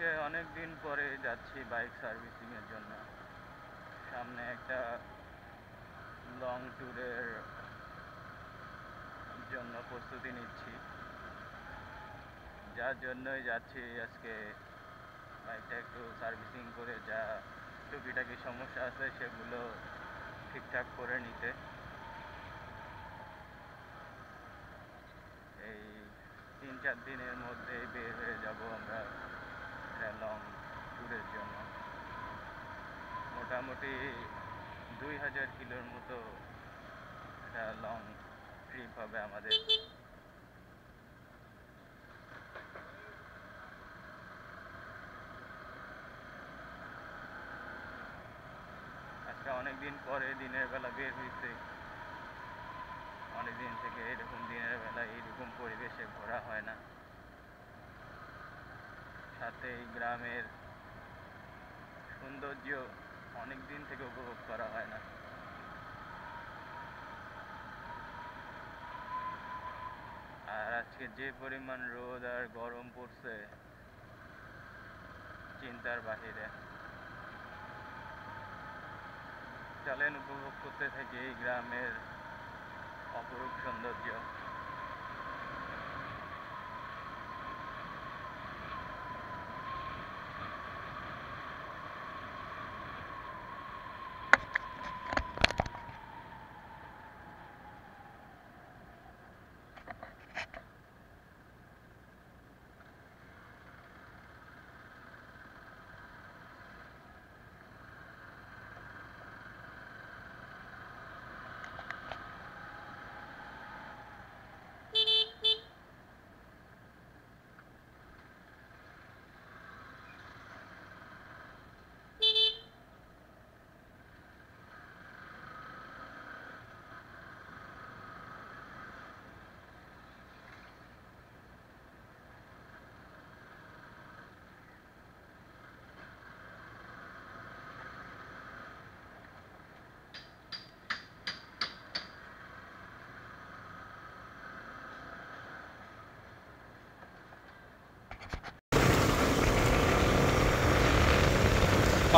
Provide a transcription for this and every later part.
আজকে অনেক দিন পরে যাচ্ছি বাইক সার্ভিসিংয়ের জন্য। সামনে একটা লং ট্যুরের জন্য প্রস্তুতি নিচ্ছি, যার জন্যই যাচ্ছি আজকে বাইকটা একটু সার্ভিসিং করে যা টুকিটাকি সমস্যা আছে সেগুলো ঠিকঠাক করে নিতে। এই 3-4 দিনের মধ্যেই বের হয়ে যাব আমরা একটা লং ট্যুরের জন্য। মোটামুটি 2000 কিলোর মতো একটা লং ট্রিপ হবে আমাদের। আজকে অনেকদিন পরে দিনের বেলা বের হয়েছে, অনেকদিন থেকে এরকম দিনের বেলা এইরকম পরিবেশে ঘোরা হয় না, সাথে এই গ্রামের সৌন্দর্য অনেকদিন থেকে উপভোগ করা হয় না। আর আজকে যে পরিমাণ রোদ আর গরম পড়ছে চিন্তার বাহিরে। চলেন উপভোগ করতে থাকি এই গ্রামের অপরূপ সৌন্দর্য।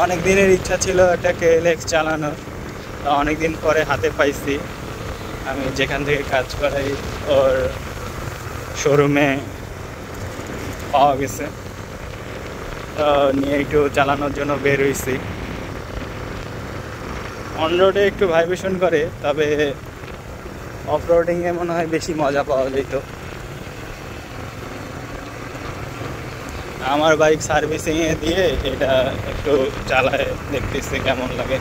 অনেক দিনের ইচ্ছা ছিল একটা KLX চালানোর, অনেক দিন পরে হাতে পাইছি। আমি যেখান থেকে কাজ করাই ওর শোরুমে পাওয়া গেছে, তো নিয়ে একটু চালানোর জন্য বের হয়েছি। অন রোডে একটু ভাইব্রেশন করে, তবে অফ রোডিংয়ে মনে হয় বেশি মজা পাওয়া যেত। আমার বাইক সার্ভিসিংয়ে দিয়ে এটা একটু চালায় দেখতেছি কেমন লাগে।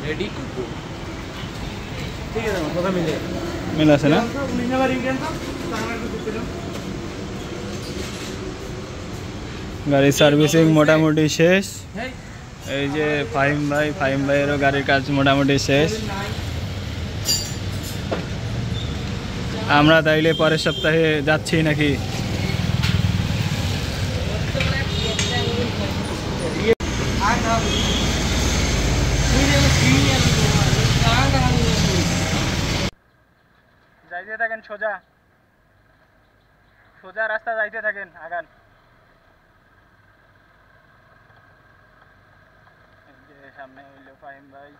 Ready to go. ঠিক আছে, কথা মিল আছে না? গাড়ি সার্ভিসিং মোটামুটি শেষ। এই যে ফাহিম ভাইয়েরও গাড়ির কাজ মোটামুটি শেষ। আমরা তাইলে পরের সপ্তাহে যাচ্ছি নাকি? যাইতে থাকেন, সোজা সোজা রাস্তা যাইতে থাকেন, আগান। এই যে সামনে হইল ফাহিম ভাই,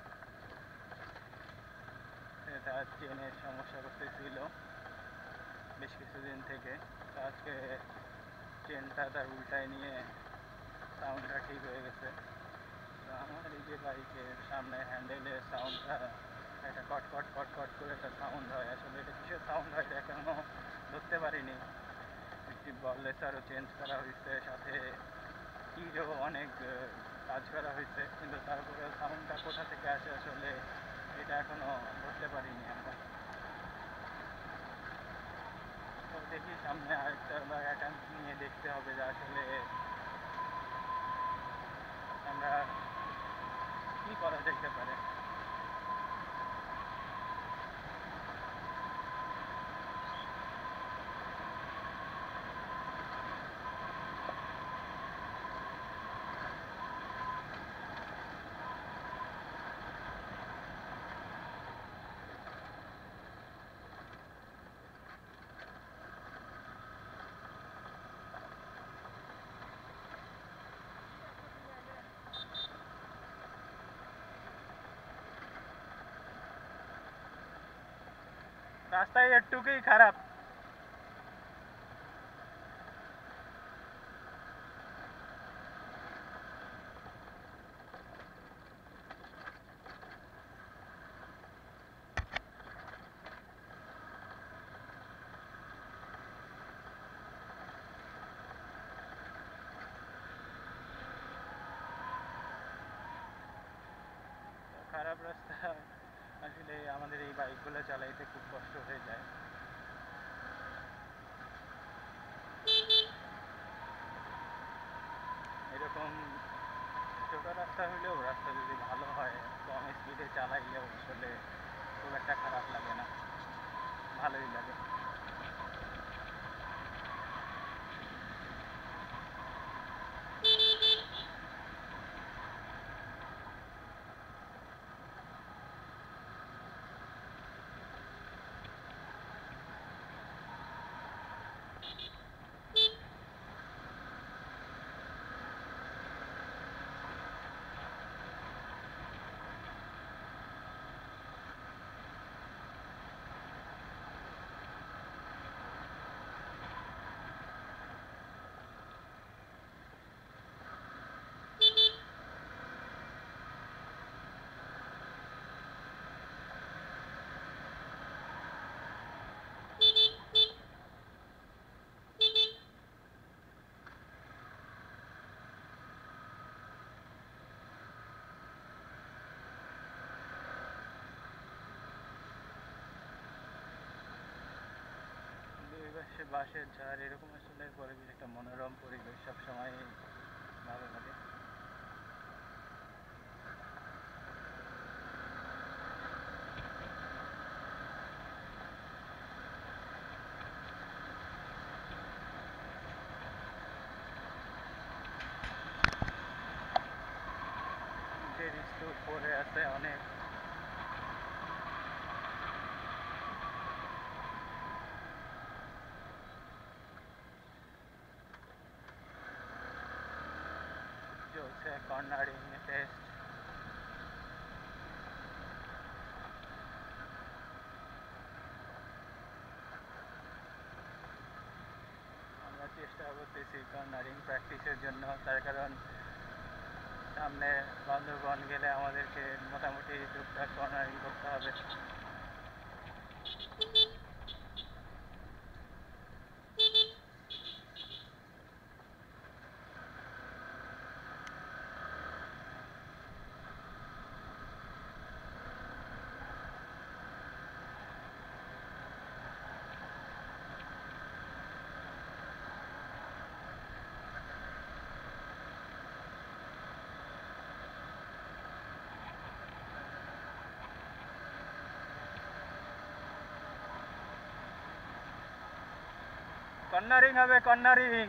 এটা চেনের সমস্যা করতেছিল বেশ কিছুদিন থেকে। তো আজকে চেনটা তার উল্টায় নিয়ে সাউন্ডটা ঠিক হয়ে গেছে। তো আমার এই যে বাইকের সামনে হ্যান্ডেলের সাউন্ডটা একটা কট কট কট কট করে একটা সাউন্ড হয়, আসলে এটা কিসের সাউন্ড হয় এটা এখনো ধরতে পারিনি। একটি বললেসারও চেঞ্জ করা হয়েছে, সাথে কিরও অনেক কাজ করা হয়েছে, কিন্তু তারপরে সাউন্ডটা কোথা থেকে আসে আসলে এটা এখনো ধরতে পারিনি আমরা। তো দেখি সামনে আরেকটা বা অ্যাটেম্প নিয়ে দেখতে হবে যে আসলে আমরা কী করা যেতে পারে। রাস্তায় একটুকুই খারাপ। খারাপ রাস্তা আসলে আমাদের এই বাইকগুলো চালাইতে খুব কষ্ট হয়ে যায়। এরকম ছোট রাস্তা হলেও রাস্তা যদি ভালো হয়, কম স্পিডে চালাইলেও আসলে খুব একটা খারাপ লাগে না, ভালোই লাগে। দুই পাশে বাঁশের ঝাড়, এরকম আসলে পরিবেশ, একটা মনোরম পরিবেশ সবসময় ভালো লাগে। ব্রিজ তো পরে আছে অনেক। চলছে কর্নারিং টেস্ট। আমরা চেষ্টা করতেছি কর্নারিং প্র্যাকটিসের জন্য, তার কারণ সামনে বান্দরবন গেলে আমাদেরকে মোটামুটি টুকটাক কর্নারিং করতে হবে। কর্নারিং হবে, কর্নারিং।